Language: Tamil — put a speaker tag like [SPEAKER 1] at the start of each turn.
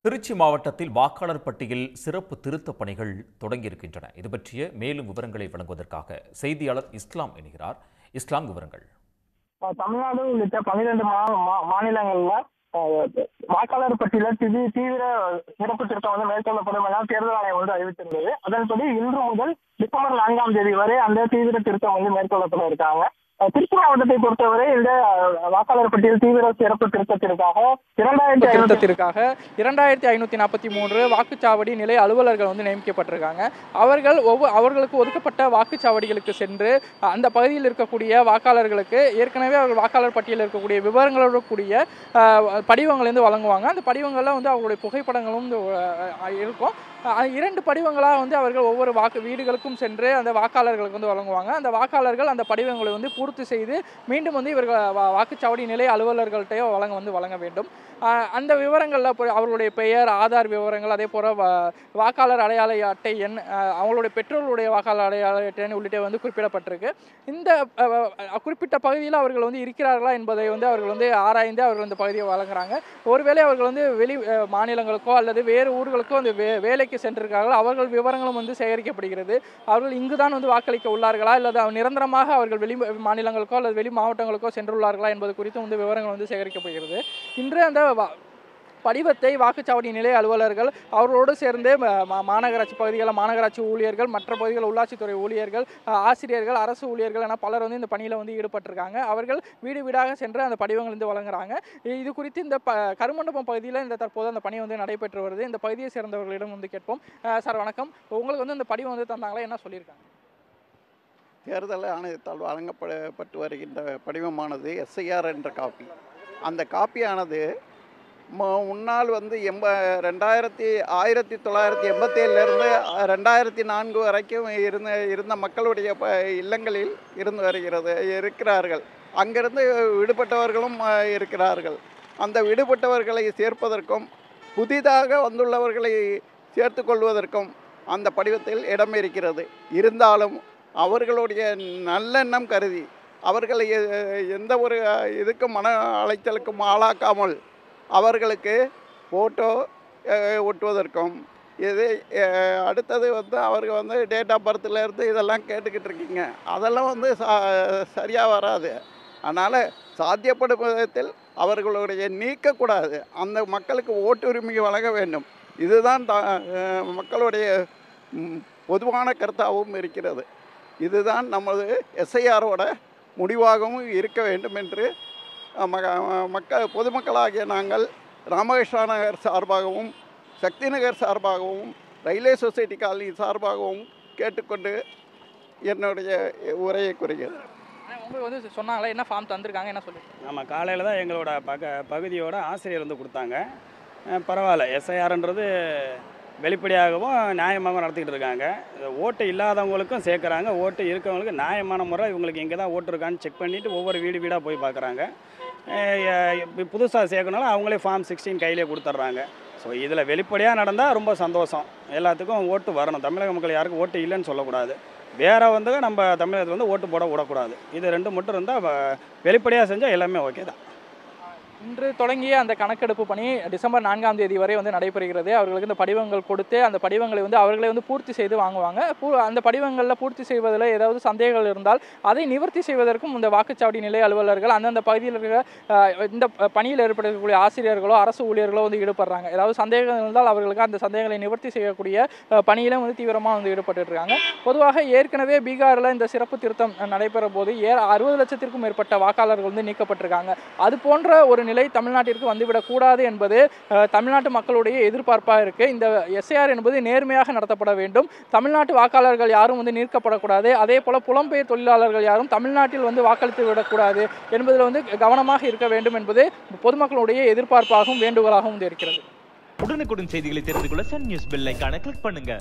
[SPEAKER 1] திருச்சி மாவட்டத்தில் வாக்காளர் பட்டியல் சிறப்பு திருத்தப் பணிகள் தொடங்கியிருக்கின்றன. இது பற்றிய மேலும் விவரங்களை வழங்குவதற்காக செய்தியாளர் இஸ்லாம் இணைகிறார். இஸ்லாம், விவரங்கள்.
[SPEAKER 2] தமிழ்நாடு உள்ளிட்ட 12 மாநிலங்கள்ல வாக்காளர் பட்டியல தீவிர சிறப்பு திருத்தம் மேற்கொள்ளப்படும் என தேர்தல் ஆணையம் அறிவித்திருந்தது. அதன்படி இன்று முதல் டிசம்பர் 4ஆம் தேதி வரை அந்த தீவிர திருத்தம் மேற்கொள்ளப்பட இருக்காங்க. திருச்சி மாவட்டத்தை பொறுத்தவரை இந்த வாக்காளர் பட்டியல் தீவிர சிறப்பு திருத்தத்திற்காக
[SPEAKER 3] 2543 வாக்குச்சாவடி நிலை அலுவலர்கள் நியமிக்கப்பட்டிருக்காங்க. அவர்களுக்கு ஒதுக்கப்பட்ட வாக்குச்சாவடிகளுக்கு சென்று அந்த பகுதியில் இருக்கக்கூடிய வாக்காளர்களுக்கு ஏற்கனவே அவர்கள் வாக்காளர் பட்டியலில் இருக்கக்கூடிய விவரங்களோடு கூடிய படிவங்கள் வழங்குவாங்க. அந்த படிவங்களில் அவங்களுடைய புகைப்படங்களும் இருக்கும். 2 படிவங்களாக அவர்கள் ஒவ்வொரு வீடுகளுக்கும் சென்று அந்த வாக்காளர்களுக்கு வழங்குவாங்க. அந்த வாக்காளர்கள் அந்த படிவங்களை பூர்த்தி செய்து மீண்டும் இவர்கள் வாக்குச்சாவடி நிலை அலுவலர்கள்ட்டையோ வழங்க வேண்டும். அந்த விவரங்களில் அவர்களுடைய பெயர், ஆதார் விவரங்கள், அதே போல் வாக்காளர் அடையாள அட்டை எண், அவங்களுடைய பெற்றோர்களுடைய வாக்காளர் அடையாள அட்டை எண் உள்ளிட்ட குறிப்பிடப்பட்டிருக்கு. இந்த குறிப்பிட்ட பகுதியில் அவர்கள் இருக்கிறார்களா என்பதை அவர்கள் ஆராய்ந்து அவர்கள் இந்த பகுதியை வழங்குறாங்க. ஒருவேளை அவர்கள் வெளி மாநிலங்களுக்கோ அல்லது வேறு ஊர்களுக்கோ அந்த வேலைக்கு சென்றிருக்கார்கள், அவர்கள் விவரங்களும் சேகரிக்கப்படுகிறது. அவர்கள் இங்குதான் வாக்களிக்க உள்ளார்களா அல்லது நிரந்தரமாக அவர்கள் வெளி மாநிலங்களுக்கோ அல்லது வெளி மாவட்டங்களுக்கோ சென்றுள்ளார்களா என்பது குறித்து விவரங்கள் சேகரிக்கப்படுகிறது. இன்று அந்த படிவத்தை வாக்குச்சாவடி நிலை அலுவலர்கள் அவர்களோடு சேர்ந்து மாநகராட்சி பகுதிகளில் மாநகராட்சி ஊழியர்கள், மற்ற பகுதிகளில் உள்ளாட்சித்துறை ஊழியர்கள், ஆசிரியர்கள், அரசு ஊழியர்கள் என பலர் இந்த பணியில் ஈடுபட்டிருக்காங்க. அவர்கள் வீடு வீடாக சென்று அந்த படிவங்கள் வழங்குறாங்க. இது குறித்து இந்த கருமண்டபம் பகுதியில் தற்போது அந்த பணி நடைபெற்று வருது. இந்த பகுதியை சேர்ந்தவர்களிடம் கேட்போம். சார் வணக்கம், உங்களுக்கு இந்த படிவம் தந்தாங்களா, என்ன சொல்லியிருக்காங்க?
[SPEAKER 4] தேர்தல் ஆணையத்தால் வழங்கப்பட்டு வருகின்ற படிவமானது SIR என்ற காப்பி. அந்த காப்பியானது முன்னால் 1987லேருந்து 2004 வரைக்கும் இருந்த மக்களுடைய இல்லங்களில் இருந்து இருக்கிறார்கள். அங்கிருந்து விடுபட்டவர்களும் இருக்கிறார்கள். அந்த விடுபட்டவர்களை சேர்ப்பதற்கும் புதிதாக வந்துள்ளவர்களை சேர்த்து கொள்வதற்கும் அந்த படிவத்தில் இடம் இருக்கிறது. இருந்தாலும் அவர்களுடைய நல்லெண்ணம் கருதி அவர்களை எந்த ஒரு இதுக்கும் மன அலைச்சலுக்கும் ஆளாக்காமல் அவர்களுக்கு ஃபோட்டோ ஒட்டுவதற்கும் அடுத்தது அவர்கள் டேட் ஆஃப் பர்த்லேருந்து இதெல்லாம் கேட்டுக்கிட்டு இருக்கீங்க. அதெல்லாம் சரியாக வராது. அதனால் சாத்தியப்படும் விதத்தில் அவர்களுடைய நீக்கக்கூடாது. அந்த மக்களுக்கு ஓட்டு உரிமை வழங்க வேண்டும். இதுதான் மக்களுடைய பொதுவான கருத்தாகவும் இருக்கிறது. இதுதான் நமது SIRஓட முடிவாகவும் இருக்க வேண்டும் என்று பொதுமக்களாகிய நாங்கள் ராமகிருஷ்ணா நகர் சார்பாகவும், சக்தி நகர் சார்பாகவும், ரயில்வே சொசைட்டி காலனி சார்பாகவும் கேட்டுக்கொண்டு என்னுடைய உரையை கூறுகிறேன்.
[SPEAKER 3] உங்களுக்கு சொன்னாங்களா, என்ன ஃபார்ம் தந்திருக்காங்க, என்ன சொல்லி?
[SPEAKER 5] நம்ம காலையில் தான் எங்களோட பகுதியோட ஆசிரியர் கொடுத்தாங்க. பரவாயில்ல, SIRன்றது வெளிப்படையாகவும் நியாயமாகவும் நடத்திக்கிட்டு இருக்காங்க. ஓட்டு இல்லாதவங்களுக்கும் சேர்க்குறாங்க, ஓட்டு இருக்கவங்களுக்கு நியாயமான முறை இவங்களுக்கு எங்கே தான் ஓட்டு இருக்கான்னு செக் பண்ணிவிட்டு ஒவ்வொரு வீடாக போய் பார்க்குறாங்க. புதுசாக சேர்க்கனாலும் அவங்களே ஃபார்ம் 16 கையிலே கொடுத்துட்றாங்க. ஸோ இதில் வெளிப்படையாக நடந்தால் ரொம்ப சந்தோஷம். எல்லாத்துக்கும் ஓட்டு வரணும். தமிழக மக்கள் யாருக்கும் ஓட்டு இல்லைன்னு சொல்லக்கூடாது. வேறு நம்ம தமிழகத்தில் ஓட்டு போட விடக்கூடாது. இது 2 மட்டும் இருந்தால் வெளிப்படையாக செஞ்சால் எல்லாமே ஓகே தான்.
[SPEAKER 3] இன்று தொடங்கிய அந்த கணக்கெடுப்பு பணி டிசம்பர் 4ஆம் தேதி வரை நடைபெறுகிறது. அவர்களுக்கு இந்த படிவங்கள் கொடுத்து அந்த படிவங்களை அவர்களே பூர்த்தி செய்து வாங்குவாங்க. அந்த படிவங்களில் பூர்த்தி செய்வதில் ஏதாவது சந்தேகங்கள் இருந்தால் அதை நிவர்த்தி செய்வதற்கும் இந்த வாக்குச்சாவடி நிலை அலுவலர்கள் அந்தந்த பகுதியில் இருக்கிற இந்த பணியில் ஏற்படக்கூடிய ஆசிரியர்களோ அரசு ஊழியர்களோ ஈடுபடுறாங்க. ஏதாவது சந்தேகங்கள் இருந்தால் அவர்களுக்கு அந்த சந்தேகங்களை நிவர்த்தி செய்யக்கூடிய பணியிலும் தீவிரமாக ஈடுபட்டுருக்காங்க. பொதுவாக ஏற்கனவே பீகாரில் இந்த சிறப்பு திருத்தம் நடைபெற போது 60 லட்சத்திற்கும் மேற்பட்ட வாக்காளர்கள் நீக்கப்பட்டிருக்காங்க. அது போன்ற ஒரு நிலை தமிழ்நாட்டிற்கு வந்துவிடக்கூடாது என்பது தமிழ்நாட்டு மக்களுடைய எதிர்பார்ப்பாக இருக்கு. இந்த SIR என்பது நேர்மையாக நடத்தப்பட வேண்டும். தமிழ்நாட்டு வாக்காளர்கள் யாரும் நீக்கப்படக்கூடாது. அதே போல புலம்பெயர் தொழிலாளர்கள் யாரும் தமிழ்நாட்டில் வாக்களித்து விடக்கூடாது என்பதில் கவனமாக இருக்க வேண்டும் என்பது பொதுமக்களுடைய எதிர்பார்ப்பாகவும் வேண்டுகோளாகவும் இருக்கிறது.
[SPEAKER 6] உடனுக்குடன் செய்திகளை தெரிந்து கொள்ள சன் நியூஸ் பெல் ஐகானை கிளிக் பண்ணுங்க.